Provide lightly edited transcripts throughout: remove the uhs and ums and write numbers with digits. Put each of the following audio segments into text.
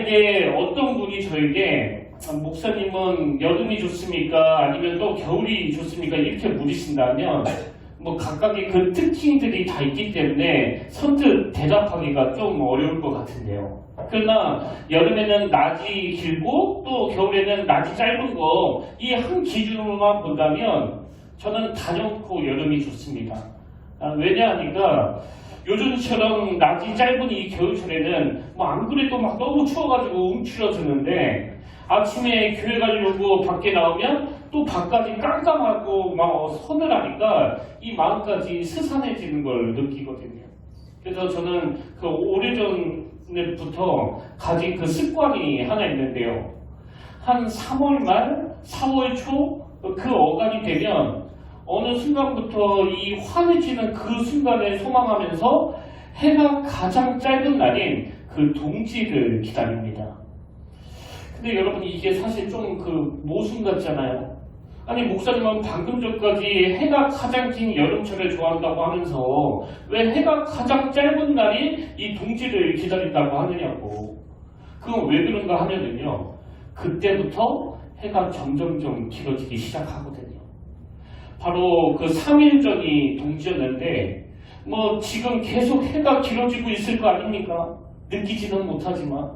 만약에 어떤 분이 저에게 목사님은 여름이 좋습니까? 아니면 또 겨울이 좋습니까? 이렇게 물으신다면 뭐 각각의 그 특징들이 다 있기 때문에 선뜻 대답하기가 좀 어려울 것 같은데요. 그러나 여름에는 낮이 길고 또 겨울에는 낮이 짧은 거 이 한 기준으로만 본다면 저는 단연코 여름이 좋습니다. 왜냐하니까 요즘처럼 낮이 짧은 이 겨울철에는 뭐 안 그래도 막 너무 추워가지고 움츠러드는데 아침에 교회 가려고 밖에 나오면 또 밖까지 깜깜하고 막 서늘하니까 이 마음까지 스산해지는 걸 느끼거든요. 그래서 저는 그 오래전부터 가진 그 습관이 하나 있는데요. 한 3월 말, 4월 초 그 어간이 되면 어느 순간부터 이 환해지는 그 순간을 소망하면서 해가 가장 짧은 날인 그 동지를 기다립니다. 근데 여러분 이게 사실 좀 그 모순 같잖아요. 아니 목사님은 방금 전까지 해가 가장 긴 여름철을 좋아한다고 하면서 왜 해가 가장 짧은 날이 이 동지를 기다린다고 하느냐고. 그건 왜 그런가 하면은요. 그때부터 해가 점점점 길어지기 시작하거든요. 바로 그 3일 전이 동지였는데 뭐 지금 계속 해가 길어지고 있을 거 아닙니까? 느끼지는 못하지만.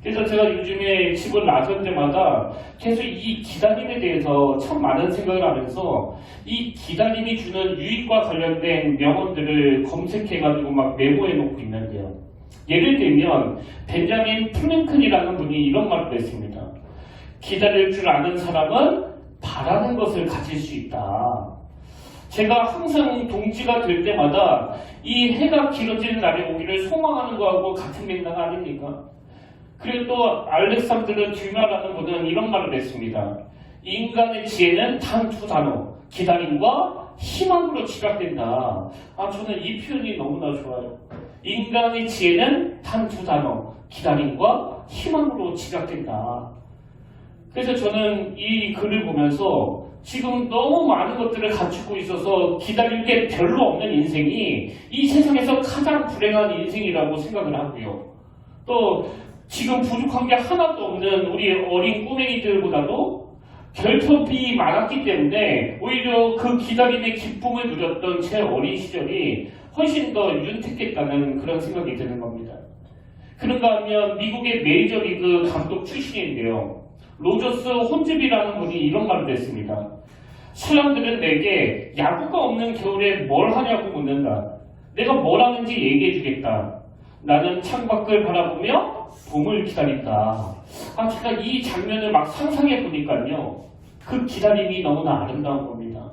그래서 제가 요즘에 집을 나설 때마다 계속 이 기다림에 대해서 참 많은 생각을 하면서 이 기다림이 주는 유익과 관련된 명언들을 검색해가지고 막 메모해 놓고 있는데요. 예를 들면 벤자민 프랭클이라는 분이 이런 말을 했습니다. 기다릴 줄 아는 사람은 바라는 것을 가질 수 있다. 제가 항상 동지가 될 때마다 이 해가 길어지는 날이 오기를 소망하는 거하고 같은 맥락 아닙니까? 그리고 또 알렉산드르 듀마라는 분은 이런 말을 했습니다. 인간의 지혜는 단 두 단어, 기다림과 희망으로 집약된다. 저는 이 표현이 너무나 좋아요. 인간의 지혜는 단 두 단어, 기다림과 희망으로 집약된다. 그래서 저는 이 글을 보면서 지금 너무 많은 것들을 갖추고 있어서 기다릴 게 별로 없는 인생이 이 세상에서 가장 불행한 인생이라고 생각을 하고요. 또 지금 부족한 게 하나도 없는 우리 어린 꼬맹이들보다도 결핍이 많았기 때문에 오히려 그 기다림의 기쁨을 누렸던 제 어린 시절이 훨씬 더 윤택했다는 그런 생각이 드는 겁니다. 그런가 하면 미국의 메이저리그 감독 출신인데요. 로저스 혼즈비라는 분이 이런 말을 했습니다. 사람들은 내게 야구가 없는 겨울에 뭘 하냐고 묻는다. 내가 뭘 하는지 얘기해 주겠다. 나는 창밖을 바라보며 봄을 기다린다. 제가 이 장면을 막 상상해 보니까요. 그 기다림이 너무나 아름다운 겁니다.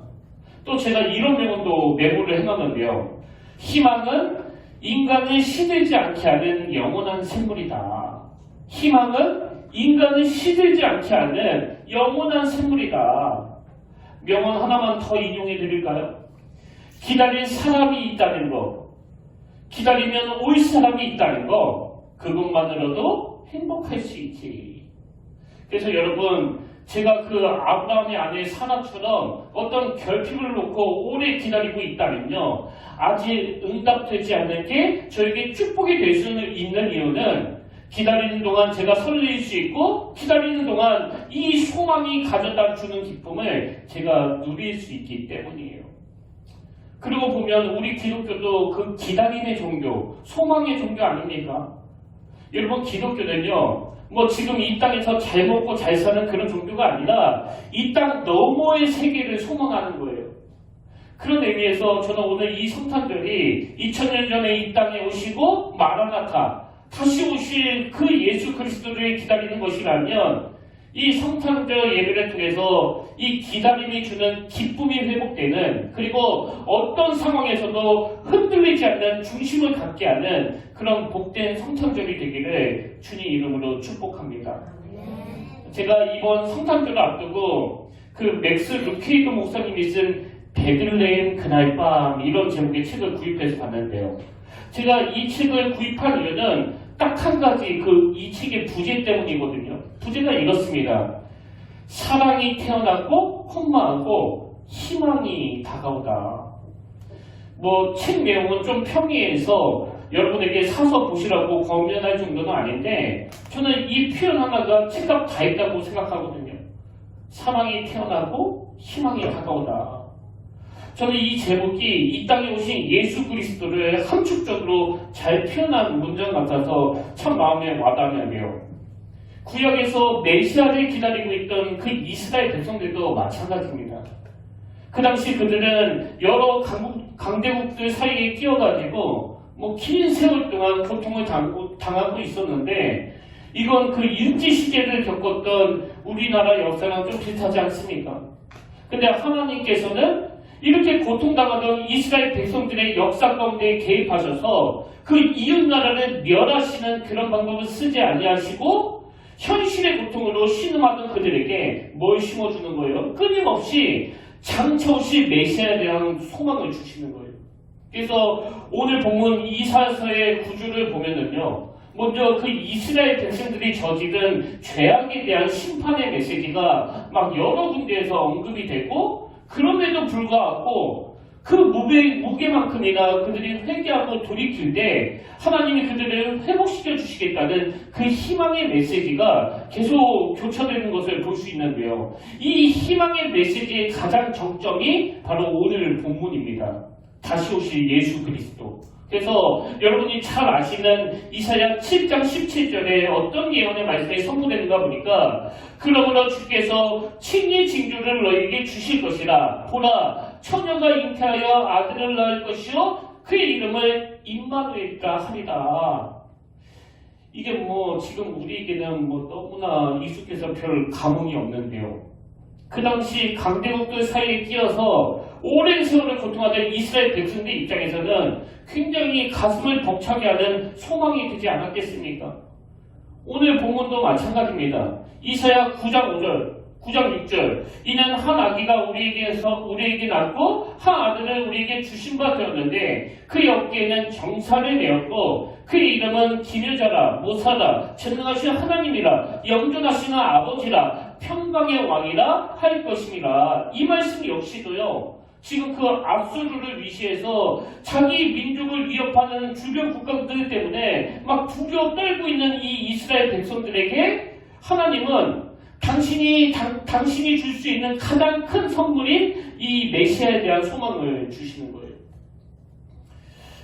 또 제가 이런 명언도 메모를 해놨는데요. 희망은 인간을 시들지 않게 하는 영원한 샘물이다. 희망은 인간을 시들지 않게 하는 영원한 샘물이다. 명언 하나만 더 인용해 드릴까요? 기다릴 사람이 있다는 것, 기다리면 올 사람이 있다는 것, 그것만으로도 행복할 수 있지. 그래서 여러분, 제가 그 아브라함의 아내 사라처럼 어떤 결핍을 놓고 오래 기다리고 있다면요, 아직 응답되지 않는 게 저에게 축복이 될 수 있는 이유는 기다리는 동안 제가 설렐 수 있고 기다리는 동안 이 소망이 가져다 주는 기쁨을 제가 누릴 수 있기 때문이에요. 그리고 보면 우리 기독교도 그 기다림의 종교, 소망의 종교 아닙니까? 여러분 기독교는요, 뭐 지금 이 땅에서 잘 먹고 잘 사는 그런 종교가 아니라 이 땅 너머의 세계를 소망하는 거예요. 그런 의미에서 저는 오늘 이 성탄절이 2000년 전에 이 땅에 오시고 마라나타, 다시 오실 그 예수 그리스도를 기다리는 것이라면 이 성탄절 예배를 통해서 이 기다림이 주는 기쁨이 회복되는, 그리고 어떤 상황에서도 흔들리지 않는 중심을 갖게 하는 그런 복된 성탄절이 되기를 주님 이름으로 축복합니다. 제가 이번 성탄절을 앞두고 그 맥스 루케이드 목사님이 쓴 베들레헴 그날 밤 이런 제목의 책을 구입해서 봤는데요. 제가 이 책을 구입한 이유는 딱 한 가지 이 책의 부제 때문이거든요. 부제가 이렇습니다. 사랑이 태어나고 험마하고 희망이 다가오다. 뭐 책 내용은 좀 평이해서 여러분에게 사서 보시라고 권면할 정도는 아닌데 저는 이 표현 하나가 책값 다 있다고 생각하거든요. 사망이 태어나고 희망이 다가오다. 저는 이 제목이 이 땅에 오신 예수 그리스도를 함축적으로 잘 표현한 문장 같아서 참 마음에 와닿는데요. 구약에서 메시아를 기다리고 있던 그 이스라엘 백성들도 마찬가지입니다. 그 당시 그들은 여러 강대국들 사이에 끼어가지고 긴 세월 동안 고통을 당하고 있었는데 이건 그 일제 시대를 겪었던 우리나라 역사랑 좀 비슷하지 않습니까? 근데 하나님께서는 이렇게 고통당하던 이스라엘 백성들의 역사 가운데 개입하셔서 그 이웃나라를 멸하시는 그런 방법을 쓰지 아니하시고 현실의 고통으로 신음하던 그들에게 뭘 심어주는 거예요? 끊임없이 장차 오실 메시아에 대한 소망을 주시는 거예요. 그래서 오늘 본문 이사야서의 구조를 보면은요, 먼저 그 이스라엘 백성들이 저지른 죄악에 대한 심판의 메시지가 막 여러 군데에서 언급이 되고, 그럼에도 불구하고 그 무게만큼이나 그들이 회개하고 돌이킬 때 하나님이 그들을 회복시켜 주시겠다는 그 희망의 메시지가 계속 교차되는 것을 볼 수 있는데요. 이 희망의 메시지의 가장 정점이 바로 오늘 본문입니다. 다시 오실 예수 그리스도. 그래서 여러분이 잘 아시는 이사야 7장 17절에 어떤 예언의 말씀이 선포되는가 보니까 그러므로 주께서 친히 징조를 너희에게 주실 것이라. 보라, 처녀가 잉태하여 아들을 낳을 것이요 그의 이름을 임마누엘이라 하리라. 이게 지금 우리에게는 너무나 익숙해서 별 감흥이 없는데요. 그 당시 강대국들 사이에 끼어서 오랜 세월을 고통하던 이스라엘 백성들 입장에서는 굉장히 가슴을 벅차게 하는 소망이 되지 않았겠습니까? 오늘 본문도 마찬가지입니다. 이사야 9장 5절, 9장 6절. 이는 한 아기가 우리에게 낳고 한 아들을 우리에게 주신 바 되었는데 그의 어깨에는 정사를 내었고 그의 이름은 기묘자라, 모사라, 전능하신 하나님이라, 영존하시는 아버지라, 평강의 왕이라 할 것임이라. 이 말씀 역시도요, 지금 그 압수르를 위시해서 자기 민족을 위협하는 주변 국가들 때문에 막 두려워 떨고 있는 이 이스라엘 백성들에게 하나님은 당신이 줄 수 있는 가장 큰 선물인 이 메시아에 대한 소망을 주시는 거예요.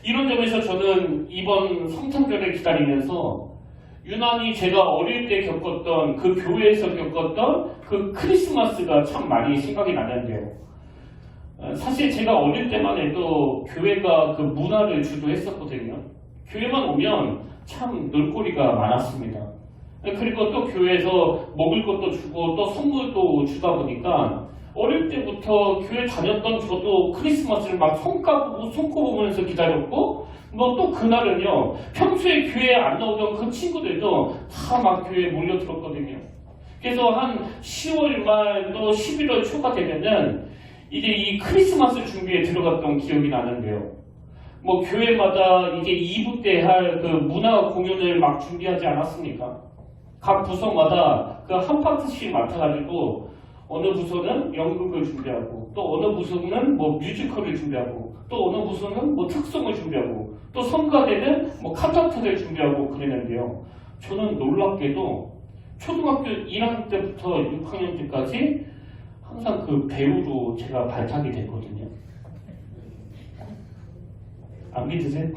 이런 점에서 저는 이번 성탄절을 기다리면서 유난히 제가 어릴 때 겪었던 그 교회에서 겪었던 그 크리스마스가 참 많이 생각이 나는데요. 사실 제가 어릴 때만 해도 교회가 그 문화를 주도했었거든요. 교회만 오면 참 놀거리가 많았습니다. 그리고 또 교회에서 먹을 것도 주고 또 선물도 주다 보니까 어릴 때부터 교회 다녔던 저도 크리스마스를 막 손꼽으면서 기다렸고 또 그날은요, 평소에 교회에 안 나오던 그 친구들도 다 막 교회에 몰려들었거든요. 그래서 한 10월 말 또 11월 초가 되면은 이제 이 크리스마스 준비에 들어갔던 기억이 나는데요. 교회마다 이제 2부 때 할 그 문화 공연을 막 준비하지 않았습니까? 각 부서마다 그 한 파트씩 맡아가지고 어느 부서는 연극을 준비하고 또 어느 부서는 뮤지컬을 준비하고 또 어느 부서는 특송을 준비하고 또 성가대는 칸타타를 준비하고 그랬는데요. 저는 놀랍게도 초등학교 1학년 때부터 6학년 때까지 항상 그 배우로 제가 발탁이 됐거든요. 안 믿으세요?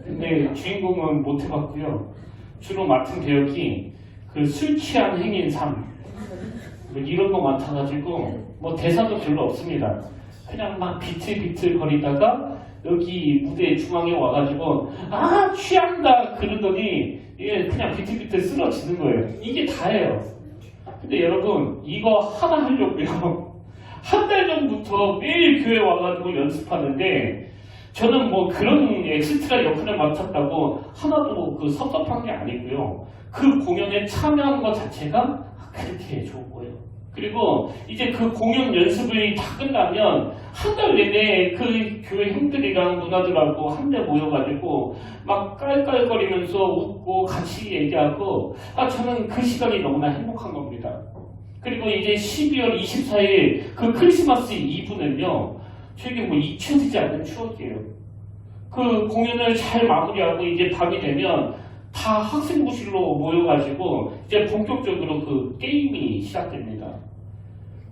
근데 주인공은 못 해봤고요. 주로 맡은 배역이 그 술 취한 행인 삶 이런 거 맡아가지고 대사도 별로 없습니다. 그냥 막 비틀비틀 거리다가 여기 무대 중앙에 와가지고 취한다 그러더니 그냥 비틀비틀 쓰러지는 거예요. 이게 다예요. 근데 여러분 이거 하나 하려고요. 한 달 전부터 매일 교회 와가지고 연습하는데 저는 그런 엑스트라 역할을 맡았다고 하나도 섭섭한 게 아니고요. 그 공연에 참여하는 것 자체가 그렇게 좋은 거예요. 그리고 이제 그 공연 연습이 다 끝나면 한 달 내내 그 교회 형들이랑 누나들하고 한데 모여가지고 막 깔깔거리면서 웃고 같이 얘기하고 저는 그 시간이 너무나 행복한 겁니다. 그리고 이제 12월 24일 그 크리스마스 이브는요, 저에게 잊혀지지 않는 추억이에요. 그 공연을 잘 마무리하고 이제 밤이 되면 다 학생부실로 모여가지고 이제 본격적으로 그 게임이 시작됩니다.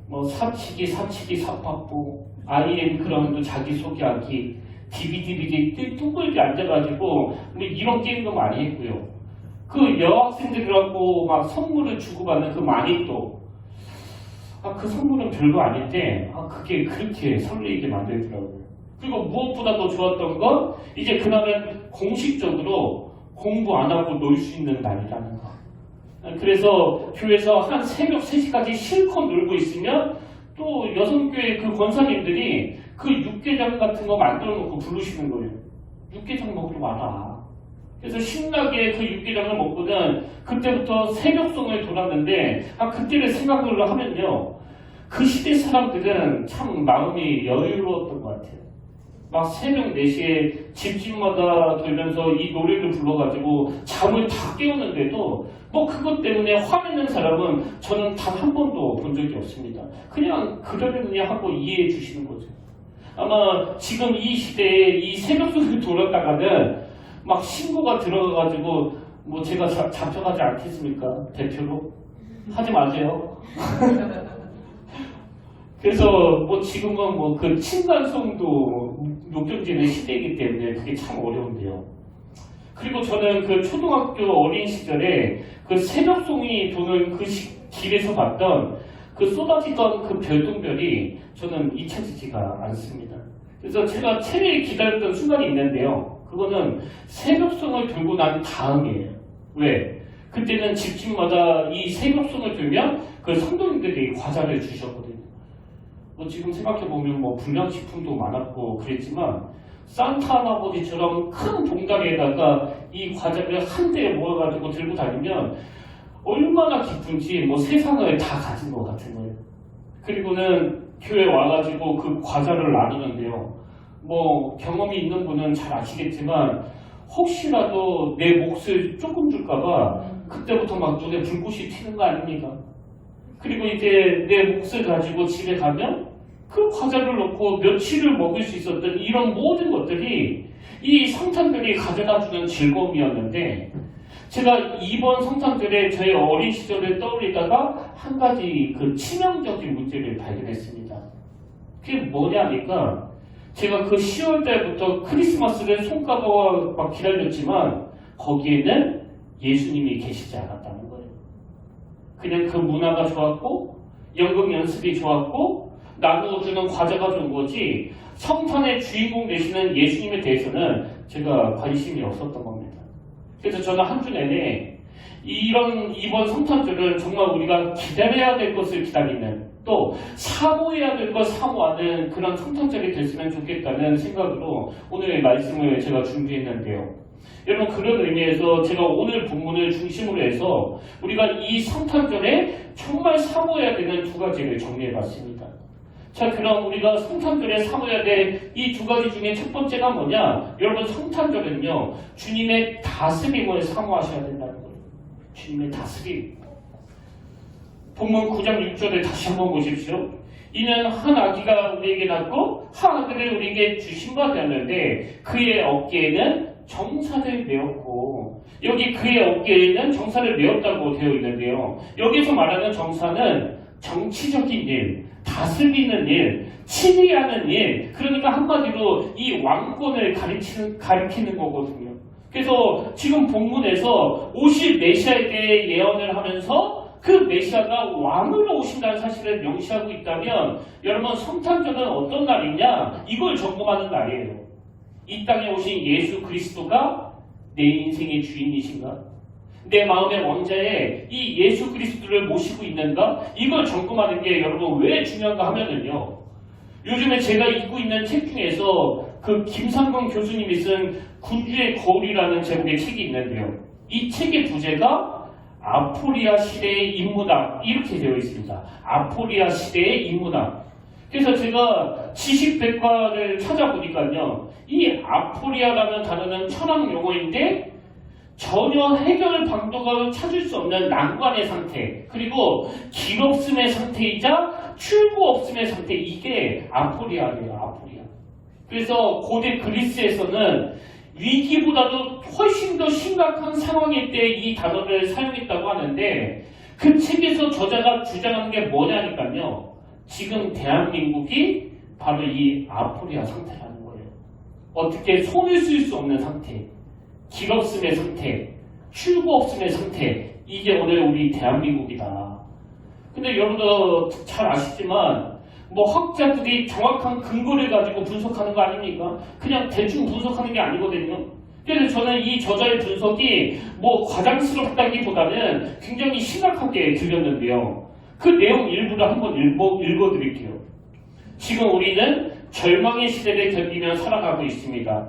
뭐 사치기, 사파부, IM 그라운드 자기소개하기, DVD 둥글게 앉아가지고 뭐 이런 게임도 많이 했고요. 그 여학생들하고 막 선물을 주고받는 그 마니또, 그 선물은 별거 아닌데 그게 그렇게 설레이게 만들더라고요. 그리고 무엇보다도 좋았던 건 이제 그날은 공식적으로 공부 안 하고 놀 수 있는 날이라는 거. 그래서 교회에서 한 새벽 3시까지 실컷 놀고 있으면 또 여성교회 그 권사님들이 그 육개장 같은 거 만들어 놓고 부르시는 거예요. 육개장 먹으러 와라. 그래서 신나게 그 육개장을 먹고는 그때부터 새벽송을 돌았는데 그때를 생각을 하면요. 그 시대 사람들은 참 마음이 여유로웠던 것 같아요. 막 새벽 4시에 집집마다 돌면서 이 노래를 불러가지고 잠을 다 깨우는데도 뭐 그것 때문에 화내는 사람은 저는 단 한 번도 본 적이 없습니다. 그냥 그러려니 하고 이해해 주시는 거죠. 아마 지금 이 시대에 이 새벽송을 돌았다가는 막 신고가 들어가가지고 뭐 제가 잡혀가지 않겠습니까? 대표로? 하지 마세요. 그래서 뭐 지금은 뭐 그 층간소음도 녹여지는 시대이기 때문에 그게 참 어려운데요. 그리고 저는 그 초등학교 어린 시절에 그 새벽송이 도는 그 길에서 봤던 그 쏟아지던 그 별똥별이 저는 잊혀지지가 않습니다. 그래서 제가 체리에 기다렸던 순간이 있는데요. 그거는 새벽송을 들고 난 다음이에요. 왜? 그때는 집집마다 이 새벽송을 들면 그 성도님들이 과자를 주셨거든요. 뭐 지금 생각해보면 뭐 불량식품도 많았고 그랬지만 산타 할아버지처럼 큰 봉다리에다가 이 과자를 한 대에 모아가지고 들고 다니면 얼마나 기쁜지 뭐 세상을 다 가진 것 같은 거예요. 그리고는 교회 와가지고 그 과자를 나누는데요. 뭐 경험이 있는 분은 잘 아시겠지만 혹시라도 내 몫을 조금 줄까봐 그때부터 막 눈에 불꽃이 튀는 거 아닙니까? 그리고 이제 내 몫을 가지고 집에 가면 그 과자를 넣고 며칠을 먹을 수 있었던 이런 모든 것들이 이 성탄절이 가져다주는 즐거움이었는데 제가 이번 성탄절에 저의 어린 시절을 떠올리다가 한 가지 그 치명적인 문제를 발견했습니다. 그게 뭐냐니까 제가 그 10월 달부터 크리스마스를 손꼽아 막 기다렸지만 거기에는 예수님이 계시지 않았다는 거예요. 그냥 그 문화가 좋았고 연극 연습이 좋았고 나누어주는 과자가 좋은 거지 성탄의 주인공 되시는 예수님에 대해서는 제가 관심이 없었던 겁니다. 그래서 저는 한 주 내내 이번 성탄절은 정말 우리가 기다려야 될 것을 기다리는 또 사모해야 될 걸 사모하는 그런 성탄절이 됐으면 좋겠다는 생각으로 오늘의 말씀을 제가 준비했는데요. 여러분 그런 의미에서 제가 오늘 본문을 중심으로 해서 우리가 이 성탄절에 정말 사모해야 되는 두 가지를 정리해봤습니다. 자, 그럼 우리가 성탄절에 사모해야 될 이 두 가지 중에 첫 번째가 뭐냐? 여러분 성탄절은요 주님의 다스림을 사모하셔야 된다는 거예요. 주님의 다스림. 본문 9장 6절을 다시 한번 보십시오. 이는 한 아기가 우리에게 낳고 한 아들을 우리에게 주신 바 되었는데 그의 어깨에는 정사를 메었고 여기 그의 어깨에는 정사를 메었다고 되어 있는데요. 여기서 말하는 정사는 정치적인 일, 다스리는 일, 치리하는 일, 그러니까 한마디로 이 왕권을 가리키는 거거든요. 그래서 지금 본문에서 오실 메시아에 대해 예언을 하면서 그 메시아가 왕으로 오신다는 사실을 명시하고 있다면 여러분 성탄절은 어떤 날이냐? 이걸 점검하는 날이에요. 이 땅에 오신 예수 그리스도가 내 인생의 주인이신가? 내 마음의 왕자에 이 예수 그리스도를 모시고 있는가? 이걸 점검하는 게 여러분 왜 중요한가 하면은요. 요즘에 제가 읽고 있는 책 중에서 그 김상건 교수님이 쓴 군주의 거울이라는 제목의 책이 있는데요. 이 책의 부제가 아포리아 시대의 인문학 이렇게 되어 있습니다. 아포리아 시대의 인문학. 그래서 제가 지식백과를 찾아보니까요. 이 아포리아라는 단어는 천학 용어인데 전혀 해결 방도가 찾을 수 없는 난관의 상태 그리고 길 없음의 상태이자 출구 없음의 상태 이게 아포리아예요. 아포리아. 그래서 고대 그리스에서는 위기보다도 훨씬 더 심각한 상황일 때 이 단어를 사용했다고 하는데 그 책에서 저자가 주장하는 게 뭐냐니까요. 지금 대한민국이 바로 이 아포리아 상태라는 거예요. 어떻게 손을 쓸 수 없는 상태, 길 없음의 상태, 출구 없음의 상태, 이게 오늘 우리 대한민국이다. 근데 여러분도 잘 아시지만 뭐 학자들이 정확한 근거를 가지고 분석하는 거 아닙니까? 그냥 대충 분석하는 게 아니거든요. 그래서 저는 이 저자의 분석이 뭐 과장스럽다기보다는 굉장히 심각하게 들렸는데요. 그 내용 일부를 한번 읽어드릴게요. 지금 우리는 절망의 시대를 견디며 살아가고 있습니다.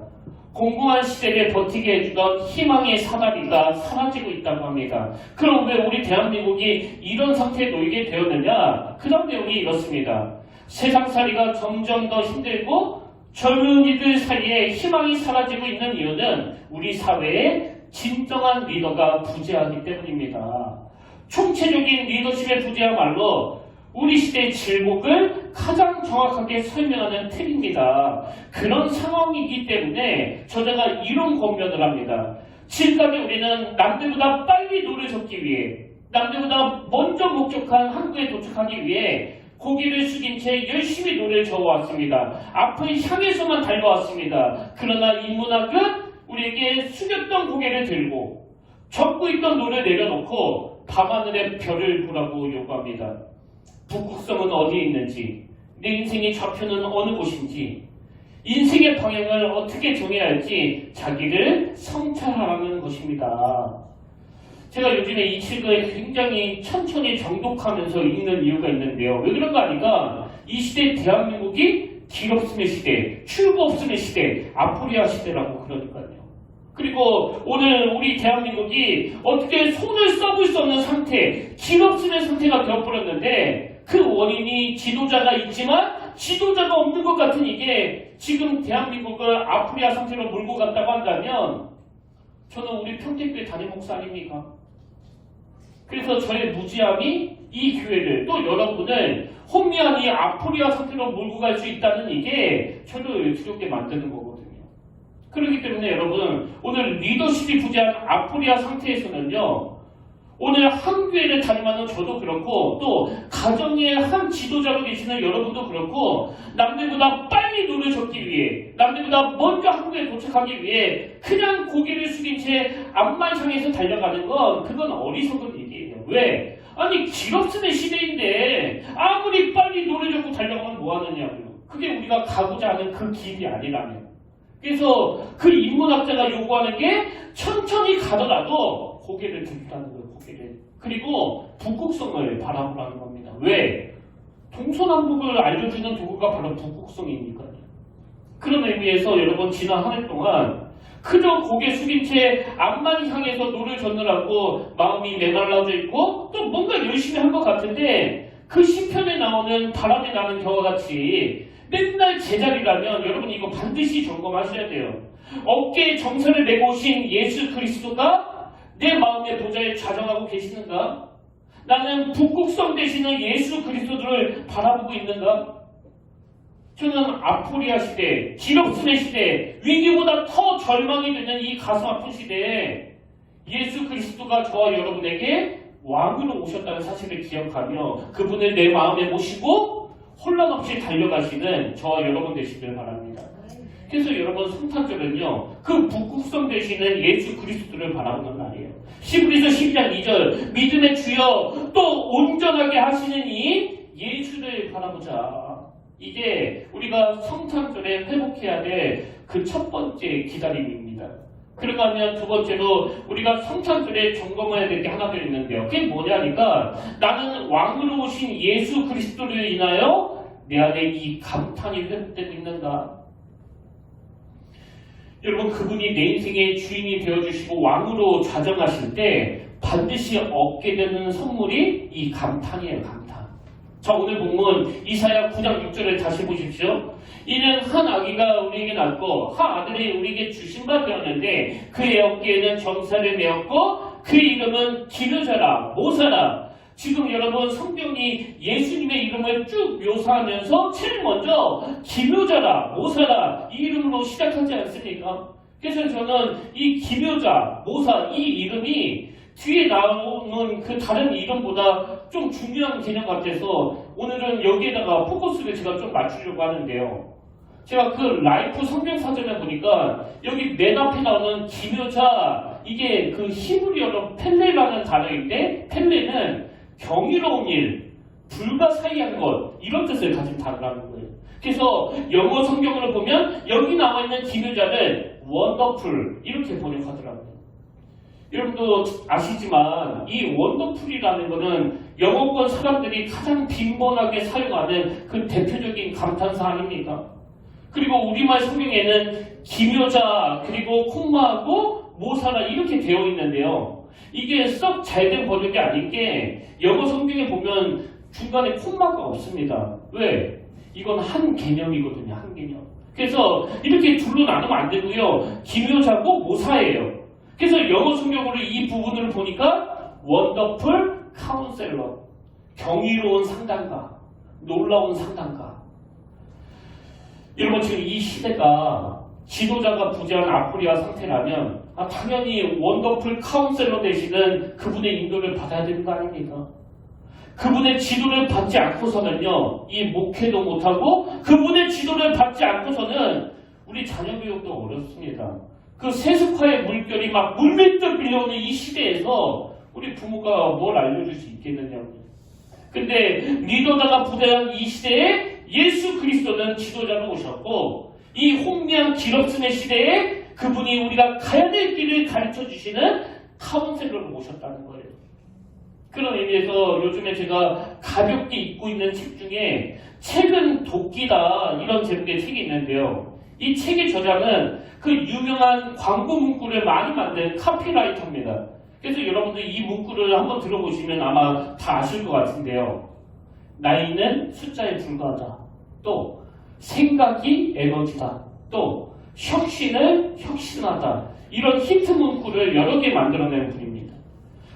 공공한 시대를 버티게 해주던 희망의 사다리가 사라지고 있다고 합니다. 그럼 왜 우리 대한민국이 이런 상태에 놓이게 되었느냐? 그 다음 내용이 이렇습니다. 세상살이가 점점 더 힘들고 젊은이들 사이에 희망이 사라지고 있는 이유는 우리 사회에 진정한 리더가 부재하기 때문입니다. 총체적인 리더십의 부재야말로 우리 시대의 질곡을 가장 정확하게 설명하는 틀입니다. 그런 상황이기 때문에 저자가 이런 권면을 합니다. 지금까지 우리는 남들보다 빨리 노를 젓기 위해, 남들보다 먼저 목적한 항구에 도착하기 위해 고개를 숙인 채 열심히 노를 저어왔습니다. 앞을 향해서만 달려왔습니다. 그러나 인문학은 우리에게 숙였던 고개를 들고 접고 있던 노를 내려놓고 밤하늘의 별을 보라고 요구합니다. 북극성은 어디에 있는지, 내 인생의 좌표는 어느 곳인지, 인생의 방향을 어떻게 정해야 할지 자기를 성찰하라는 것입니다. 제가 요즘에 이 책을 굉장히 천천히 정독하면서 읽는 이유가 있는데요. 왜 그런가 하니까 이 시대 대한민국이 길 없음의 시대, 출구 없음의 시대, 아포리아 시대라고 그러니까요. 그리고 오늘 우리 대한민국이 어떻게 손을 써볼 수 없는 상태, 길 없음의 상태가 되어버렸는데 그 원인이 지도자가 있지만 지도자가 없는 것 같은 이게 지금 대한민국을 아프리아 상태로 몰고 갔다고 한다면 저는 우리 평택교회 담임 목사 아닙니까? 그래서 저의 무지함이 이 교회를 또 여러분을 혼미한 이 아프리아 상태로 몰고 갈 수 있다는 이게 저를 두렵게 만드는 거거든요. 그렇기 때문에 여러분 오늘 리더십이 부재한 아프리아 상태에서는요. 오늘 한 교회를 담임하는 저도 그렇고 또 가정의 한 지도자로 계시는 여러분도 그렇고 남들보다 빨리 노를 젓기 위해 남들보다 먼저 한국에 도착하기 위해 그냥 고개를 숙인 채 앞만 향해서 달려가는 건 그건 어리석은 일이에요. 왜? 아니 길 없음의 시대인데 아무리 빨리 노를 젓고 달려가면 뭐하느냐고요. 그게 우리가 가고자 하는 그 길이 아니라면. 그래서 그 인문학자가 요구하는 게 천천히 가더라도 고개를 들다는 거예요. 고개를. 그리고 북극성을 바라보라는 겁니다. 왜? 동서남북을 알려주는 도구가 바로 북극성이니까요. 그런 의미에서 여러분 지난 한 해 동안 그저 고개 숙인 채 앞만 향해서 노를 젓느라고 마음이 메말라져 있고 또 뭔가 열심히 한 것 같은데 그 시편에 나오는 바람에 나는 겨와 같이 맨날 제자리라면 여러분 이거 반드시 점검하셔야 돼요. 어깨에 정사를 메고 오신 예수 그리스도가 내 마음의 보좌에 좌정하고 계시는가? 나는 북극성 되시는 예수 그리스도를 바라보고 있는가? 저는 아포리아 시대, 길없음의 시대, 위기보다 더 절망이 되는 이 가슴 아픈 시대에 예수 그리스도가 저와 여러분에게 왕으로 오셨다는 사실을 기억하며 그분을 내 마음에 모시고 혼란 없이 달려가시는 저와 여러분 되시길 바랍니다. 그래서 여러분 성탄절은요 그 북극성 되시는 예수 그리스도를 바라보는 날이에요. 히브리서 12장 2절 믿음의 주여 또 온전하게 하시는 이 예수를 바라보자. 이게 우리가 성탄절에 회복해야 될 그 첫 번째 기다림입니다. 그런가 하면 두 번째로 우리가 성탄절에 점검해야 될 게 하나 더 있는데요. 그게 뭐냐니까 나는 왕으로 오신 예수 그리스도를 인하여 내 안에 이 감탄이 회복되고 있는가? 여러분 그분이 내 인생의 주인이 되어주시고 왕으로 좌정하실 때 반드시 얻게 되는 선물이 이 감탄이에요. 감탄. 자 오늘 본문 이사야 9장 6절을 다시 보십시오. 이는 한 아기가 우리에게 낳고 한 아들이 우리에게 주신 바 되었는데 그의 어깨에는 정사를 메었고 그의 이름은 기르자라 모사라 지금 여러분 성경이 예수님의 이름을 쭉 묘사하면서 제일 먼저 기묘자라, 모사라 이 이름으로 시작하지 않습니까? 그래서 저는 이 기묘자, 모사 이 이름이 뒤에 나오는 그 다른 이름보다 좀 중요한 개념 같아서 오늘은 여기에다가 포커스를 제가 좀 맞추려고 하는데요. 제가 그 라이프 성경사전에 보니까 여기 맨 앞에 나오는 기묘자 이게 그 히브리어로 펠레라는 단어인데 펠레는 경이로운 일, 불가사의한 것 이런 뜻을 가진 단어라는 거예요. 그래서 영어 성경으로 보면 여기 나와 있는 기묘자를 원더풀 이렇게 번역하더라고요. 여러분도 아시지만 이 원더풀이라는 거는 영어권 사람들이 가장 빈번하게 사용하는 그 대표적인 감탄사 아닙니까? 그리고 우리말 성경에는 기묘자 그리고 콤마하고 모사라 이렇게 되어 있는데요. 이게 썩 잘된 번역이 아닌 게 영어 성경에 보면 중간에 콤마가 없습니다. 왜? 이건 한 개념이거든요. 한 개념. 그래서 이렇게 둘로 나누면 안 되고요. 기묘자고 모사예요. 그래서 영어 성경으로 이 부분을 보니까 원더풀 카운셀러, 경이로운 상담가, 놀라운 상담가. 여러분 지금 이 시대가 지도자가 부재한 아프리카 상태라면 당연히 원더풀 카운셀러 되시는 그분의 인도를 받아야 되는 거 아닙니까? 그분의 지도를 받지 않고서는요, 이 목회도 못하고 그분의 지도를 받지 않고서는 우리 자녀 교육도 어렵습니다. 그 세습화의 물결이 막 물밀듯 밀려오는 이 시대에서 우리 부모가 뭘 알려줄 수 있겠느냐고. 근데 리더자가 부재한 이 시대에 예수 그리스도는 지도자로 오셨고 이 홍미한 길업순의 시대에 그분이 우리가 가야 될 길을 가르쳐 주시는 카운셀러로 모셨다는 거예요. 그런 의미에서 요즘에 제가 가볍게 읽고 있는 책 중에 책은 도끼다 이런 제목의 책이 있는데요. 이 책의 저자는 그 유명한 광고 문구를 많이 만든 카피라이터입니다. 그래서 여러분들 이 문구를 한번 들어보시면 아마 다 아실 것 같은데요. 나이는 숫자에 불과하다. 또 생각이 에너지다. 또 혁신은 혁신하다. 이런 히트 문구를 여러 개 만들어낸 분입니다.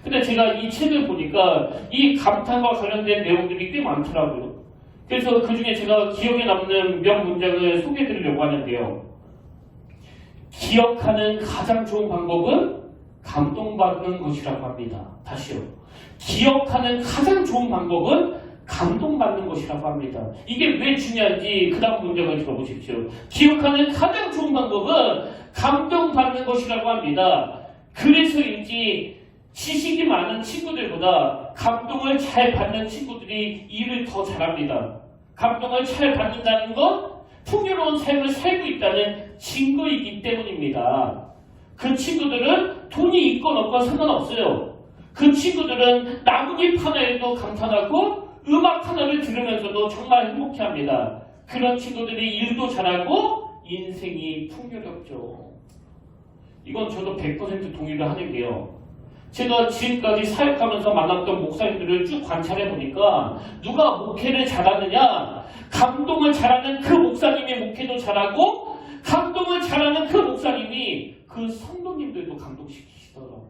근데 제가 이 책을 보니까 이 감탄과 관련된 내용들이 꽤 많더라고요. 그래서 그 중에 제가 기억에 남는 몇 문장을 소개해 드리려고 하는데요. 기억하는 가장 좋은 방법은 감동받는 것이라고 합니다. 다시요. 기억하는 가장 좋은 방법은 감동받는 것이라고 합니다. 이게 왜 중요한지 그 다음 문장을 들어보십시오. 기억하는 가장 좋은 방법은 감동받는 것이라고 합니다. 그래서인지 지식이 많은 친구들보다 감동을 잘 받는 친구들이 일을 더 잘합니다. 감동을 잘 받는다는 건 풍요로운 삶을 살고 있다는 증거이기 때문입니다. 그 친구들은 돈이 있건 없건 상관없어요. 그 친구들은 나뭇잎 하나에도 감탄하고 음악 하나를 들으면서도 정말 행복해합니다. 그런 친구들이 일도 잘하고 인생이 풍요롭죠. 이건 저도 100% 동의를 하는 게요. 제가 지금까지 사역하면서 만났던 목사님들을 쭉 관찰해 보니까 누가 목회를 잘하느냐, 감동을 잘하는 그 목사님의 목회도 잘하고 감동을 잘하는 그 목사님이 그 성도님들도 감동시키시더라고요.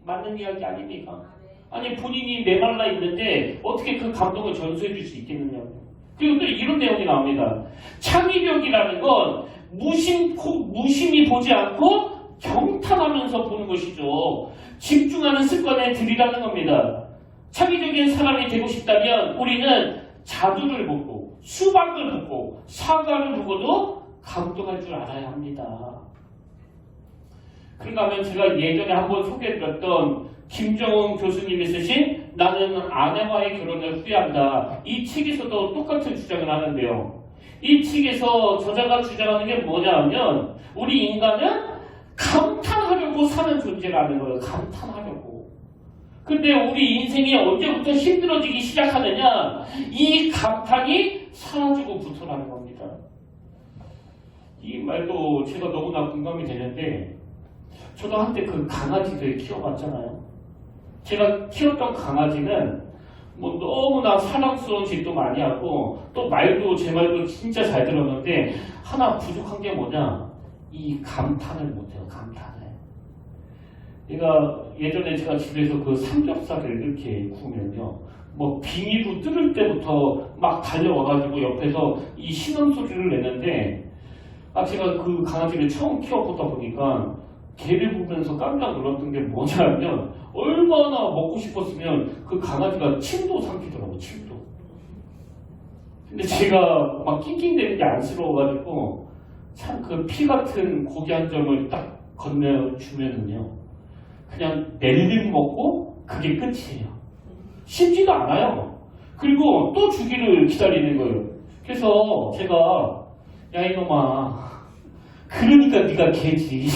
맞는 이야기 아닙니까? 아니 본인이 메말라 있는데 어떻게 그 감동을 전수해 줄 수 있겠느냐고요. 그리고 또 이런 내용이 나옵니다. 창의력이라는 건 무심히 보지 않고 경탄하면서 보는 것이죠. 집중하는 습관에 들이라는 겁니다. 창의적인 사람이 되고 싶다면 우리는 자두를 보고 수박을 보고 사과를 보고도 감동할 줄 알아야 합니다. 그런가 하면 제가 예전에 한번 소개해드렸던 김정은 교수님이 쓰신 나는 아내와의 결혼을 후회한다. 이 책에서도 똑같은 주장을 하는데요. 이 책에서 저자가 주장하는 게 뭐냐 하면 우리 인간은 감탄하려고 사는 존재라는 거예요. 감탄하려고. 근데 우리 인생이 언제부터 힘들어지기 시작하느냐? 이 감탄이 사라지고부터라는 겁니다. 이 말도 제가 너무나 공감이 되는데 저도 한때 그 강아지들 키워봤잖아요. 제가 키웠던 강아지는 뭐 너무나 사랑스러운 짓도 많이 하고 또 말도 제 말도 진짜 잘 들었는데 하나 부족한 게 뭐냐? 이 감탄을 못해요. 감탄을. 예전에 제가 집에서 그 삼겹살을 이렇게 구우면요. 뭐 비닐로 뜯을 때부터 막 달려와가지고 옆에서 이 신음 소리를 내는데 제가 그 강아지를 처음 키워보다 보니까 개를 보면서 깜짝 놀랐던 게 뭐냐면 얼마나 먹고 싶었으면 그 강아지가 침도 삼키더라고, 침도. 근데 제가 막 낑낑대는 게 안쓰러워가지고 참 그 피 같은 고기 한 점을 딱 건네주면은요 그냥 낼름 먹고 그게 끝이에요. 쉽지도 않아요. 그리고 또 주기를 기다리는 거예요. 그래서 제가 야 이놈아 그러니까 네가 개지.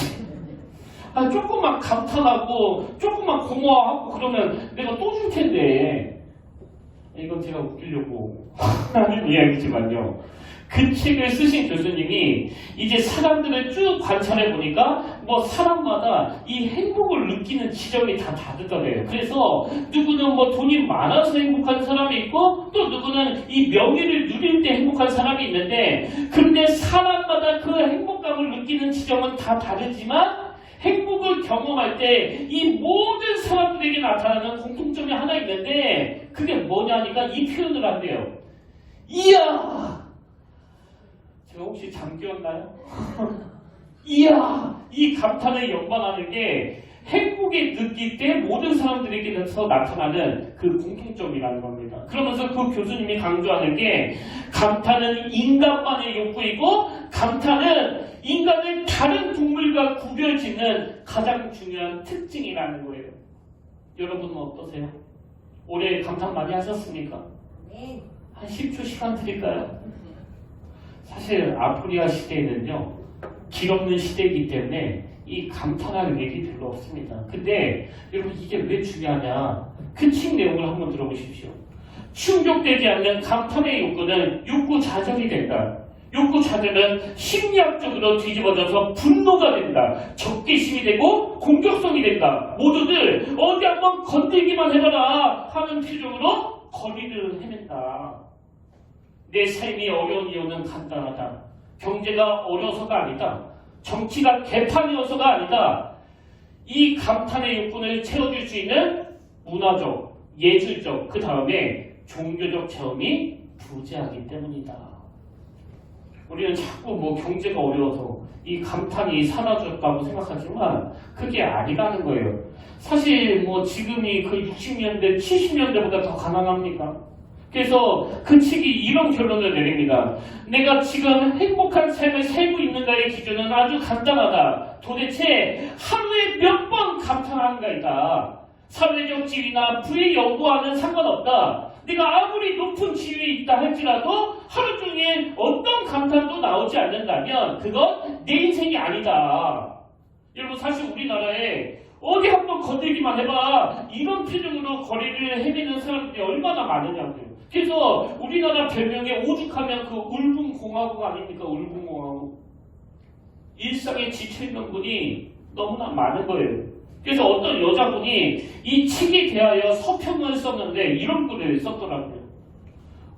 조금만 감탄하고 조금만 고마워하고 그러면 내가 또 줄 텐데. 이건 제가 웃기려고 하는 이야기지만요. 그 책을 쓰신 교수님이 이제 사람들을 쭉 관찰해 보니까 뭐 사람마다 이 행복을 느끼는 지점이 다 다르더래요. 그래서 누구는 뭐 돈이 많아서 행복한 사람이 있고 또 누구는 이 명예를 누릴 때 행복한 사람이 있는데 그런데 사람마다 그 행복감을 느끼는 지점은 다 다르지만 행복을 경험할 때 이 모든 사람들에게 나타나는 공통점이 하나 있는데 그게 뭐냐니까 이 표현을 한대요. 이야! 제가 혹시 잠기었나요? 이야! 이 감탄을 연관하는 게 행복에 느낄 때 모든 사람들에게서 나타나는 그 공통점이라는 겁니다. 그러면서 그 교수님이 강조하는 게 감탄은 인간만의 욕구이고 감탄은 인간을 다른 동물과 구별짓는 가장 중요한 특징이라는 거예요. 여러분은 어떠세요? 올해 감탄 많이 하셨습니까? 네. 한 10초 시간 드릴까요? 사실 아프리카 시대에는요 길 없는 시대이기 때문에 이 감탄할 일이 별로 없습니다. 근데 여러분 이게 왜 중요하냐? 그 책 내용을 한번 들어보십시오. 충족되지 않는 감탄의 욕구는 욕구 좌절이 된다. 욕구 좌절은 심리학적으로 뒤집어져서 분노가 된다. 적개심이 되고 공격성이 된다. 모두들 어디 한번 건들기만 해봐라 하는 필요로 거리를 헤맨다. 내 삶이 어려운 이유는 간단하다. 경제가 어려서가 아니다. 정치가 개판이어서가 아니다. 이 감탄의 욕구를 채워줄 수 있는 문화적, 예술적, 그 다음에 종교적 체험이 부재하기 때문이다. 우리는 자꾸 뭐 경제가 어려워서 이 감탄이 사라졌다고 생각하지만 그게 아니라는 거예요. 사실 뭐 지금이 그 60년대, 70년대보다 더 가난합니까? 그래서 그 책이 이런 결론을 내립니다. 내가 지금 행복한 삶을 살고 있는가의 기준은 아주 간단하다. 도대체 하루에 몇 번 감탄하는가이다. 사회적 지위나 부의 여부와는 상관없다. 내가 아무리 높은 지위에 있다 할지라도 하루 중에 어떤 감탄도 나오지 않는다면 그건 내 인생이 아니다. 여러분 사실 우리나라에 어디 한번 건들기만 해봐 이런 표정으로 거리를 헤매는 사람들이 얼마나 많으냐고요. 그래서 우리나라 별명에 오죽하면 그 울분공화국 아닙니까? 울분공화국. 일상에 지쳐있는 분이 너무나 많은 거예요. 그래서 어떤 여자분이 이 책에 대하여 서평을 썼는데 이런 글을 썼더라고요.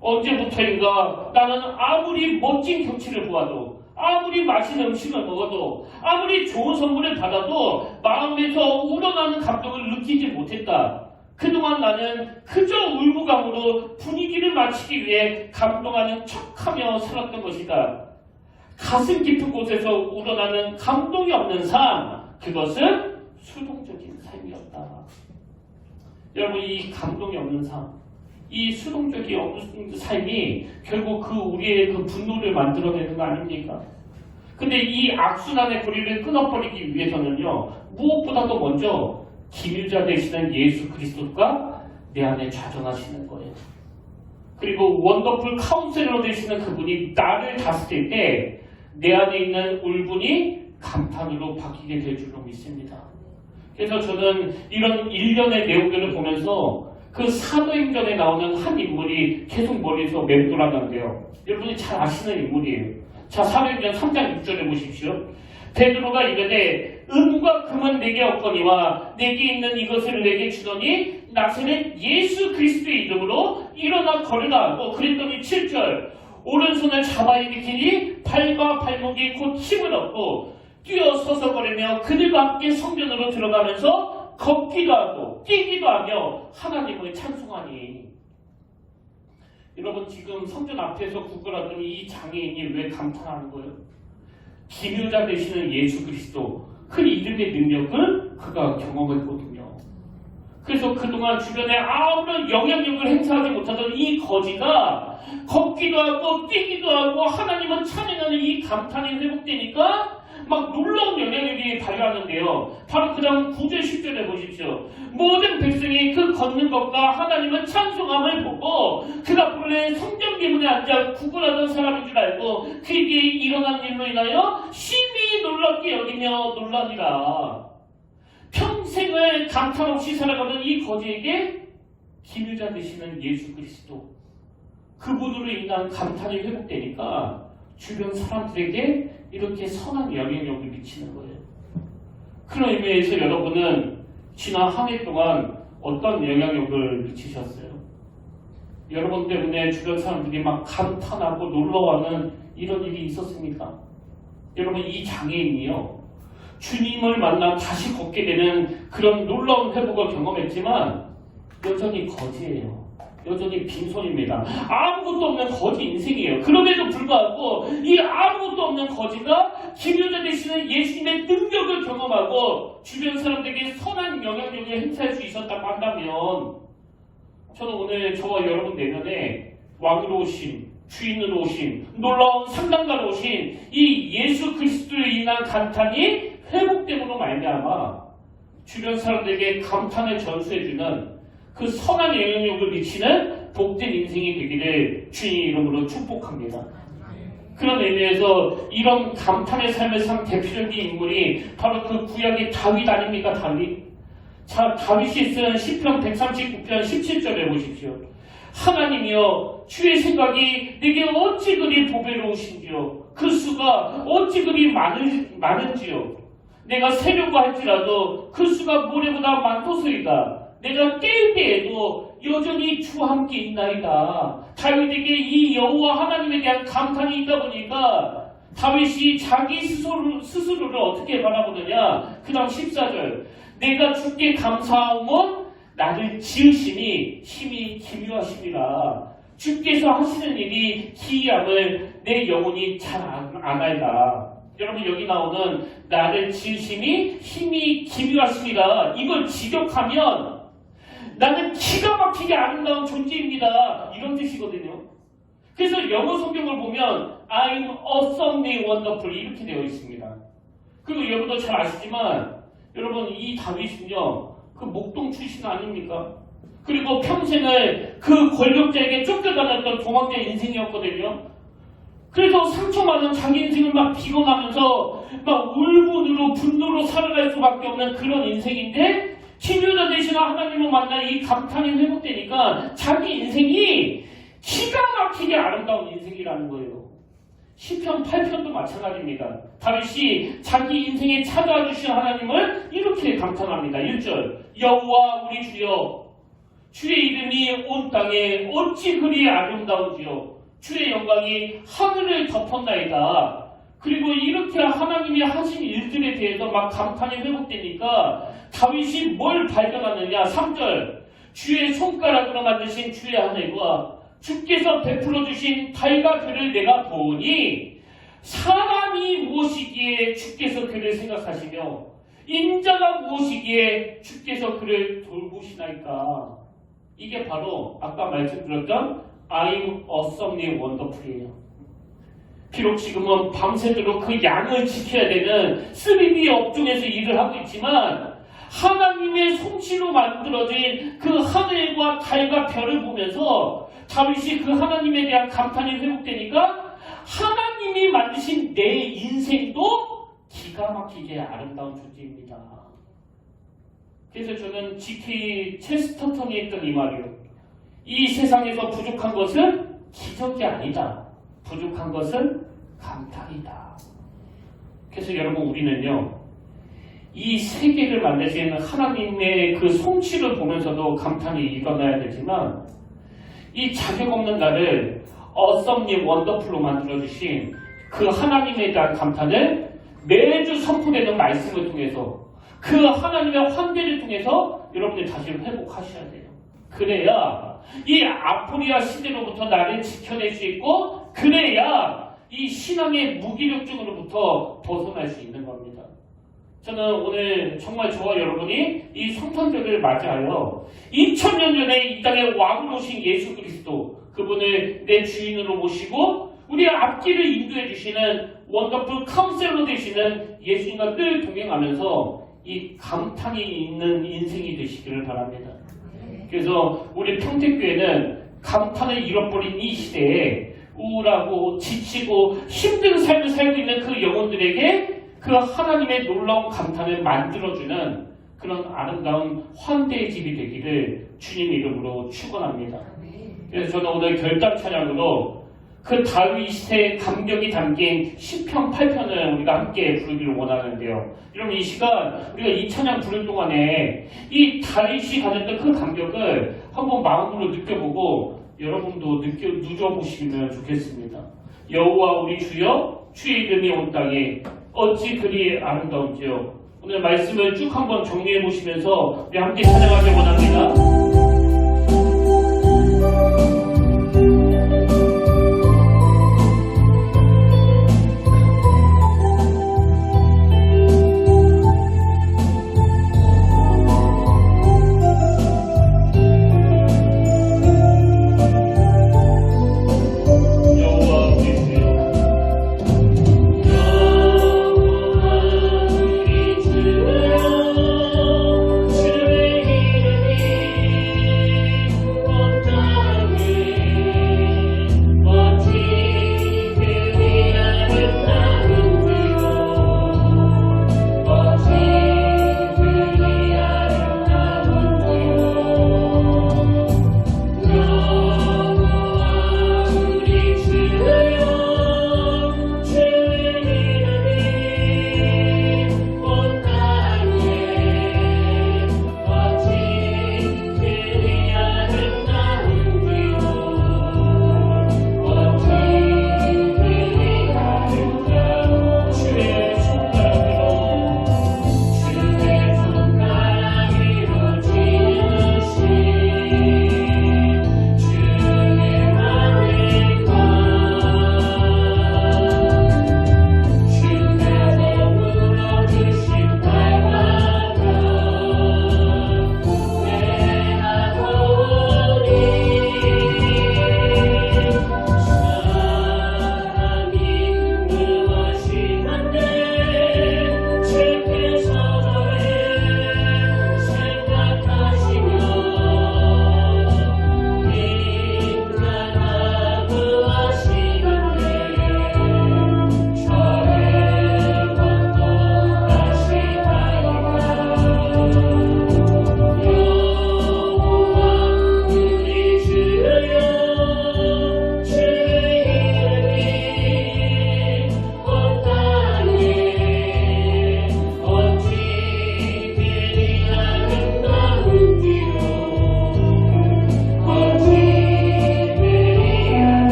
언제부터인가 나는 아무리 멋진 경치를 보아도 아무리 맛있는 음식을 먹어도 아무리 좋은 선물을 받아도 마음에서 우러나는 감동을 느끼지 못했다. 그동안 나는 그저 울부감으로 분위기를 맞추기 위해 감동하는 척하며 살았던 것이다. 가슴 깊은 곳에서 우러나는 감동이 없는 삶, 그것은 수동적인 삶이었다. 여러분 이 감동이 없는 삶, 이 수동적이 없는 삶이 결국 그 우리의 그 분노를 만들어내는 거 아닙니까? 근데 이 악순환의 고리를 끊어버리기 위해서는요 무엇보다도 먼저 기밀자 되시는 예수 그리스도가 내 안에 좌정하시는 거예요. 그리고 원더풀 카운셀러 되시는 그분이 나를 다스릴 때 내 안에 있는 울분이 감탄으로 바뀌게 될 줄로 믿습니다. 그래서 저는 이런 일련의 내용들을 보면서 그 사도행전에 나오는 한 인물이 계속 머리에서 맴돌아가는데요. 여러분이 잘 아시는 인물이에요. 자, 사도행전 3장 6절에 보십시오. 베드로가 이르되 은과 금은 내게 없거니와 내게 있는 이것을 내게 주더니 나서는 예수 그리스도의 이름으로 일어나 걸으라. 그랬더니 7절 오른손을 잡아 일으키니 팔과 발목이 곧 힘을 얻고 뛰어서서 거리며 그들과 함께 성전으로 들어가면서 걷기도 하고 뛰기도 하며 하나님을 찬송하니. 여러분, 지금 성전 앞에서 구걸하던 이 장애인이 왜 감탄하는 거예요? 기묘자 되시는 예수 그리스도, 그 이름의 능력을 그가 경험했거든요. 그래서 그동안 주변에 아무런 영향력을 행사하지 못하던 이 거지가 걷기도 하고 뛰기도 하고 하나님을 찬양하는 이 감탄이 회복되니까 막 놀라운 영향력이 발휘하는데요. 바로 그 다음 9절 10절에 보십시오. 모든 백성이 그 걷는 것과 하나님을 찬송함을 보고 그가 본래 성전 기문에 앉아 구걸하던 사람인 줄 알고 그에게 일어난 일로 인하여 심히 놀랍게 여기며 놀라니라. 평생을 감탄 없이 살아가던 이 거지에게 기묘자 되시는 예수 그리스도, 그분으로 인한 감탄이 회복되니까 주변 사람들에게 이렇게 선한 영향력을 미치는 거예요. 그런 의미에서 여러분은 지난 한 해 동안 어떤 영향력을 미치셨어요? 여러분 때문에 주변 사람들이 막 감탄하고 놀러와는 이런 일이 있었습니까? 여러분, 이 장애인이요, 주님을 만나 다시 걷게 되는 그런 놀라운 회복을 경험했지만 여전히 거지예요. 여전히 빈손입니다. 아무것도 없는 거지 인생이에요. 그럼에도 불구하고 이 아무것도 없는 거지가 기묘자 되시는 예수님의 능력을 경험하고 주변 사람들에게 선한 영향력을 행사할 수 있었다고 한다면, 저는 오늘 저와 여러분 내면에 왕으로 오신, 주인으로 오신, 놀라운 상담가로 오신 이 예수 그리스도로 인한 감탄이 회복됨으로 말미암아 주변 사람들에게 감탄을 전수해주는 그 선한 영향력을 미치는 복된 인생이 되기를 주님의 이름으로 축복합니다. 그런 의미에서 이런 감탄의 삶을 산 대표적인 인물이 바로 그 구약의 다윗 아닙니까? 다윗. 자, 다윗이 쓴 시편 139편 17절에 보십시오. 하나님이여, 주의 생각이 내게 어찌 그리 보배로우신지요, 그 수가 어찌 그리 많은지요. 내가 세려고 할지라도 그 수가 모래보다 많도소이다. 내가 깰 때에도 여전히 주와 함께 있나이다. 다윗에게 이 여호와 하나님에 대한 감탄이 있다 보니까 다윗이 자기 스스로를 어떻게 바라보느냐. 그 다음 14절. 내가 주께 감사하면 나를 지으심이 힘이 기묘하심이라. 주께서 하시는 일이 기이함을 내 영혼이 잘 아나이다. 여러분, 여기 나오는 나를 지으심이 힘이 기묘하심이라, 이걸 직역하면 나는 기가 막히게 아름다운 존재입니다, 이런 뜻이거든요. 그래서 영어 성경을 보면 I'm awesomely wonderful 이렇게 되어 있습니다. 그리고 여러분도 잘 아시지만 여러분, 이 다윗은요, 그 목동 출신 아닙니까? 그리고 평생을 그 권력자에게 쫓겨다녔던 도망자 인생이었거든요. 그래서 상처받은 자기 인생을 막 비관하면서 막 울분으로 분노로 살아갈 수밖에 없는 그런 인생인데, 기묘자 되시는 하나님을 만나 이 감탄이 회복되니까 자기 인생이 기가 막히게 아름다운 인생이라는 거예요. 시편 8편도 마찬가지입니다. 다윗이 자기 인생에 찾아와 주신 하나님을 이렇게 감탄합니다. 1절. 여호와 우리 주여, 주의 이름이 온 땅에 어찌 그리 아름다운지요, 주의 영광이 하늘을 덮었나이다. 그리고 이렇게 하나님이 하신 일들에 대해서 막 감탄이 회복되니까 다윗이 뭘 발견하느냐. 3절. 주의 손가락으로 만드신 주의 하늘과 주께서 베풀어 주신 달과 별을 내가 보니 사람이 무엇이기에 주께서 그를 생각하시며 인자가 무엇이기에 주께서 그를 돌보시나이까. 이게 바로 아까 말씀드렸던 I'm awesomely wonderful이에요. 비록 지금은 밤새도록 그 양을 지켜야 되는 3D 업종에서 일을 하고 있지만 하나님의 솜씨로 만들어진 그 하늘과 달과 별을 보면서 다윗이 그 하나님에 대한 감탄이 회복되니까 하나님이 만드신 내 인생도 기가 막히게 아름다운 존재입니다. 그래서 저는 G.K. 체스터턴이 했던 이 말이요. 이 세상에서 부족한 것은 기적이 아니다. 부족한 것은 감탄이다. 그래서 여러분, 우리는요, 이 세계를 만드신 하나님의 그 솜씨를 보면서도 감탄이 일어나야 되지만, 이 자격 없는 나를 awesomely wonderful로 만들어주신 그 하나님에 대한 감탄을 매주 선포되는 말씀을 통해서 그 하나님의 환대를 통해서 여러분들 자신을 회복하셔야 돼요. 그래야 이 아포리아 시대로부터 나를 지켜낼 수 있고 그래야 이 신앙의 무기력증으로부터 벗어날 수 있는 겁니다. 저는 오늘 정말 저와 여러분이 이 성탄절을 맞이하여 2000년 전에 이 땅에 왕으로 오신 예수 그리스도 그분을 내 주인으로 모시고 우리의 앞길을 인도해 주시는 원더풀 카운셀러 되시는 예수님과 늘 동행하면서 이 감탄이 있는 인생이 되시기를 바랍니다. 그래서 우리 평택교회는 감탄을 잃어버린 이 시대에 우울하고 지치고 힘든 삶을 살고 있는 그 영혼들에게 그 하나님의 놀라운 감탄을 만들어주는 그런 아름다운 환대의 집이 되기를 주님 이름으로 축원합니다. 그래서 저는 오늘 결단 찬양으로 그 다윗의 감격이 담긴 시편 8편을 우리가 함께 부르기를 원하는데요. 여러분 이 시간 우리가 이 찬양 부를 동안에 이 다윗이 가졌던 그 감격을 한번 마음으로 느껴보고 여러분도 누져보시면 좋겠습니다. 여호와 우리 주여 주의 이름이 온 땅에 어찌 그리 아름다운지요. 오늘 말씀을 쭉 한번 정리해 보시면서 우리 함께 찬양하길 원합니다.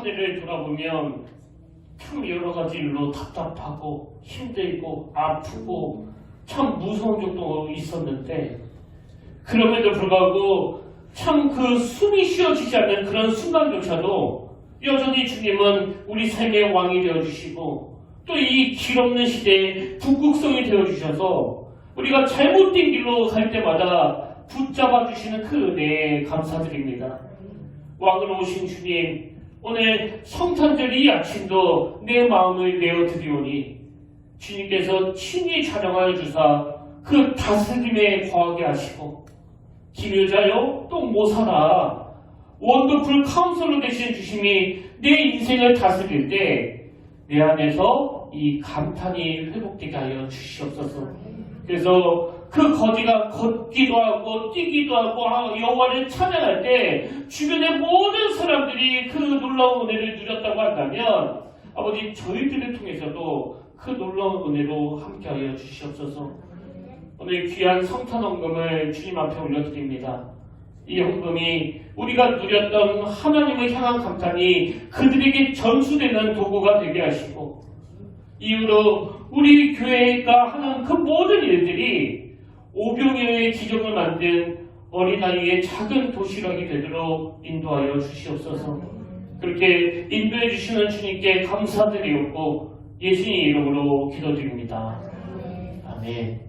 한 해를 돌아보면 참 여러 가지 일로 답답하고 힘들고 아프고 참 무서운 적도 있었는데, 그럼에도 불구하고 참 그 숨이 쉬어지지 않는 그런 순간조차도 여전히 주님은 우리 삶의 왕이 되어주시고, 또 이 길없는 시대에 북극성이 되어주셔서 우리가 잘못된 길로 갈 때마다 붙잡아 주시는 그 은혜에 감사드립니다. 왕으로 오신 주님, 오늘 성탄절 이 아침도 내 마음을 내어드리오니 주님께서 친히 촬영하여 주사 그 다스림에 거하게 하시고, 기묘자요 또 모사라 원더풀 카운슬러 되신 주님이 내 인생을 다스릴 때 내 안에서 이 감탄이 회복되게 하여 주시옵소서. 그래서 그 거지가 걷기도 하고 뛰기도 하고 여호와를 찬양할 때 주변의 모든 사람들이 그 놀라운 은혜를 누렸다고 한다면, 아버지 저희들을 통해서도 그 놀라운 은혜로 함께하여 주시옵소서. 오늘 귀한 성탄 헌금을 주님 앞에 올려드립니다. 이 헌금이 우리가 누렸던 하나님을 향한 감탄이 그들에게 전수되는 도구가 되게 하시고, 이후로 우리 교회가 하는 그 모든 일들이 오병이어의 기적을 만든 어린아이의 작은 도시락이 되도록 인도하여 주시옵소서. 그렇게 인도해 주시는 주님께 감사드리옵고 예수님 이름으로 기도드립니다. 아멘.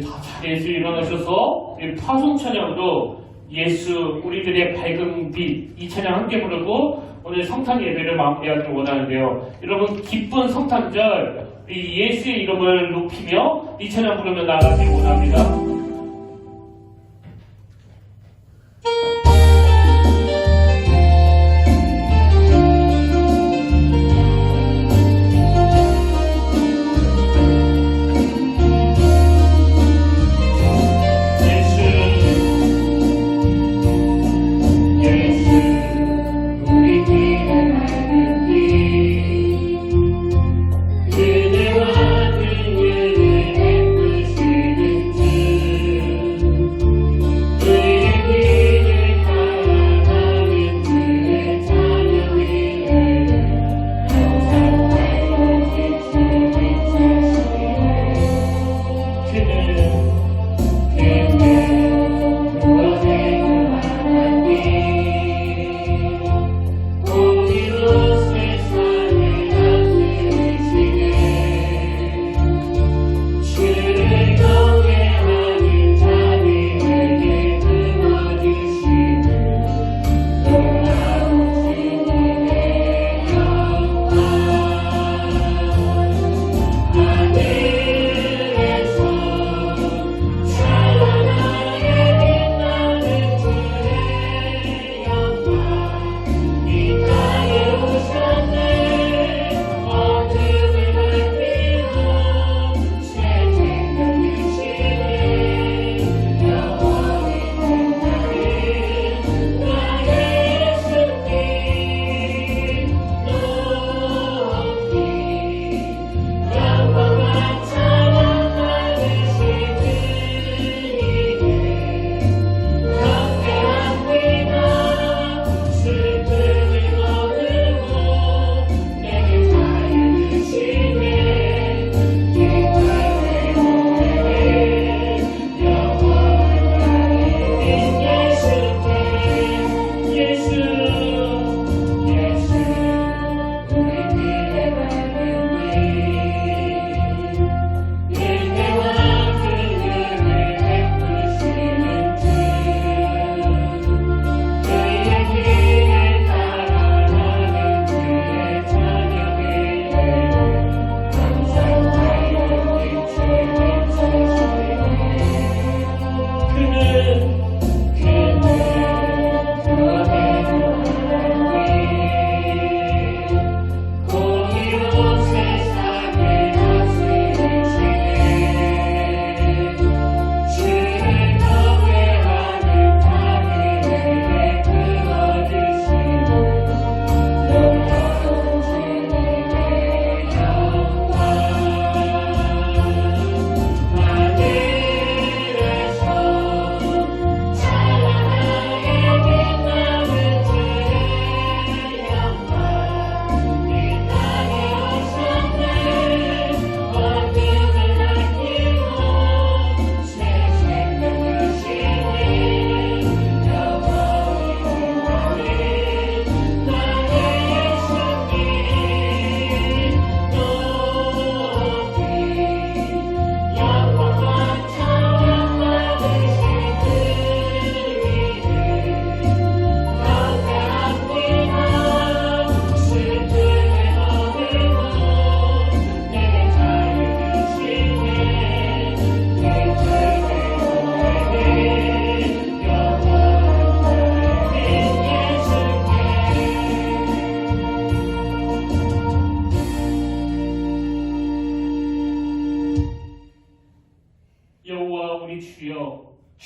다 자리에서 일어나셔서 파송 찬양으로 예수 우리들의 밝은 빛, 이 찬양 함께 부르고 오늘 성탄 예배를 마무리하길 원하는데요. 여러분 기쁜 성탄절 이 예수의 이름을 높이며 이 찬양 부르며 나아가길 원합니다. 그대와 그녀를 베푸시는 주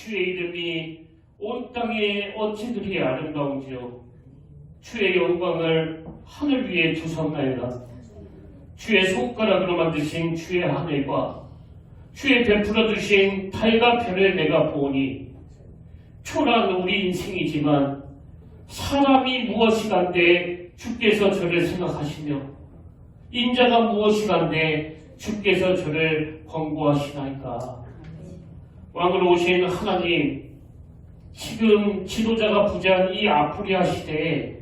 주의 이름이 온 땅에 어찌 그리 아름다운지요. 주의 영광을 하늘 위에 두셨나이다. 주의 손가락으로 만드신 주의 하늘과 주의 베풀어 주신 달과 별을 내가 보니 초라한 우리 인생이지만 사람이 무엇이간데 주께서 저를 생각하시며 인자가 무엇이간데 주께서 저를 권고하시나이까. 왕으로 오신 하나님, 지금 지도자가 부재한 이 아프리카 시대에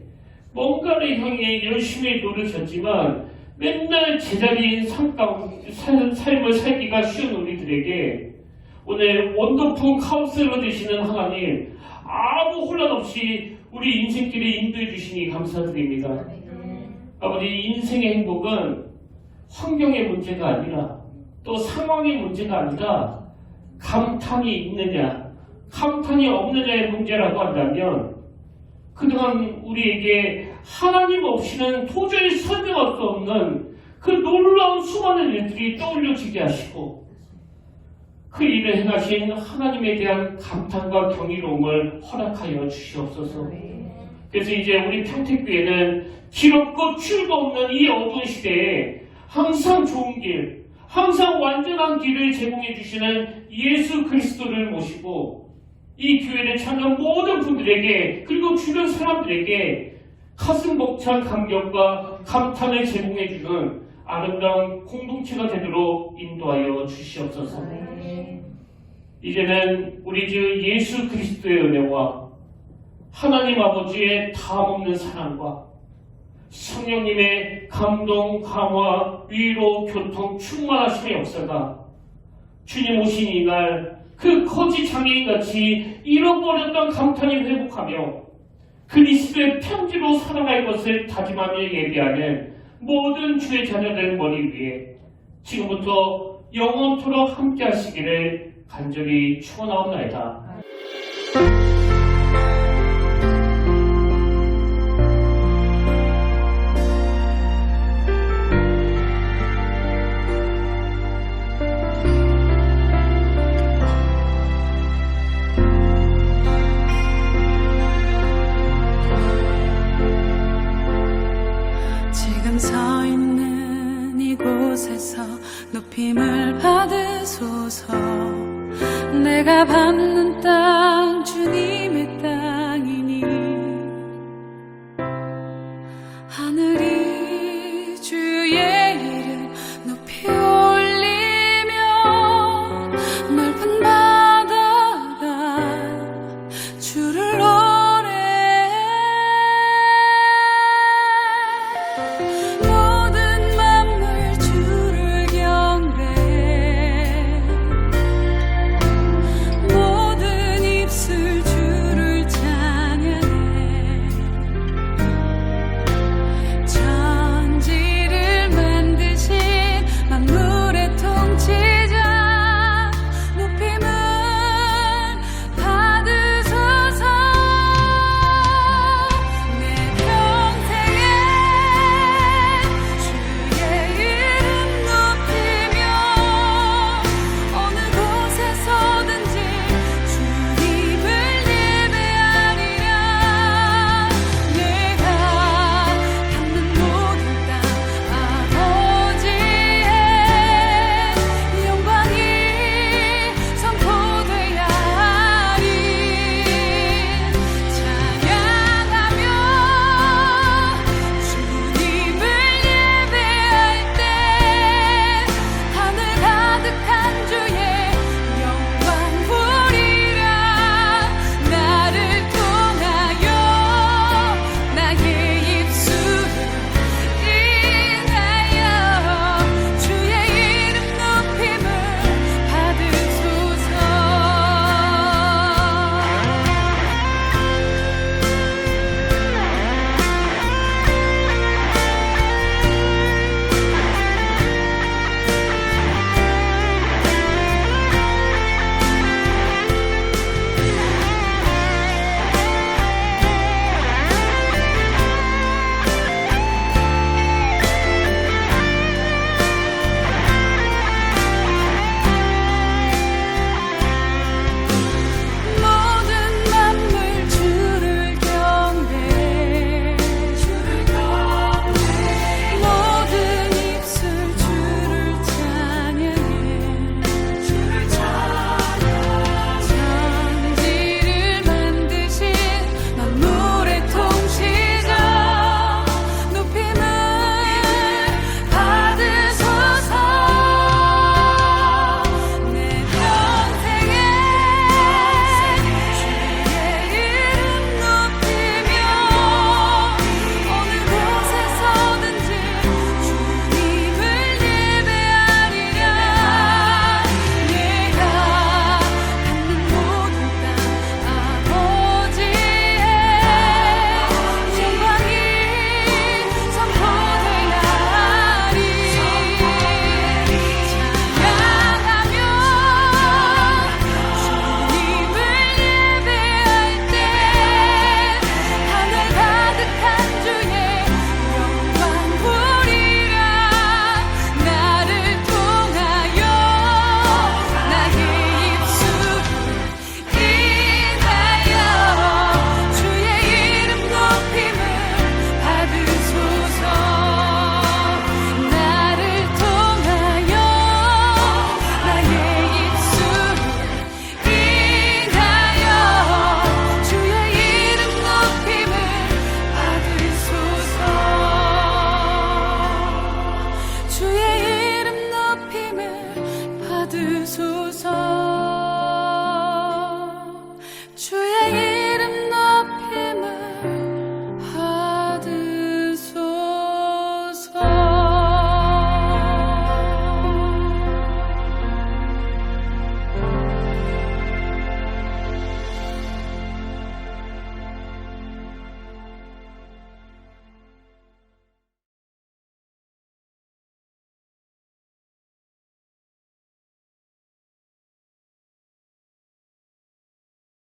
뭔가를 향해 열심히 노력했지만 맨날 제자리인 삶을 살기가 쉬운 우리들에게 오늘 원더풀 카운슬러 되시는 하나님, 아무 혼란 없이 우리 인생길에 인도해 주시니 감사드립니다. 아버지, 인생의 행복은 환경의 문제가 아니라 또 상황의 문제가 아니라 감탄이 있느냐 감탄이 없느냐의 문제라고 한다면 그동안 우리에게 하나님 없이는 도저히 설명할 수 없는 그 놀라운 수많은 일들이 떠올려지게 하시고 그 일을 행하신 하나님에 대한 감탄과 경이로움을 허락하여 주시옵소서. 그래서 이제 우리 평택교회는 길없고 출구 없는 이 어두운 시대에 항상 좋은 길, 항상 완전한 길을 제공해 주시는 예수 그리스도를 모시고 이 교회를 찾는 모든 분들에게 그리고 주변 사람들에게 가슴 벅찬 감격과 감탄을 제공해 주는 아름다운 공동체가 되도록 인도하여 주시옵소서. 이제는 우리 주 예수 그리스도의 은혜와 하나님 아버지의 다함없는 사랑과 성령님의 감동, 감화, 위로, 교통, 충만하심의 역사가 주님 오신 이날 그 거지 장애인같이 잃어버렸던 감탄이 회복하며 그리스도의 편지로 살아갈 것을 다짐하며 예배하는 모든 주의 자녀들 머리 위에 지금부터 영원토록 함께 하시기를 간절히 축원하옵나이다. 지금 서 있는 이곳에서 높임을 받으소서. 내가 밟는 땅 주님의 땅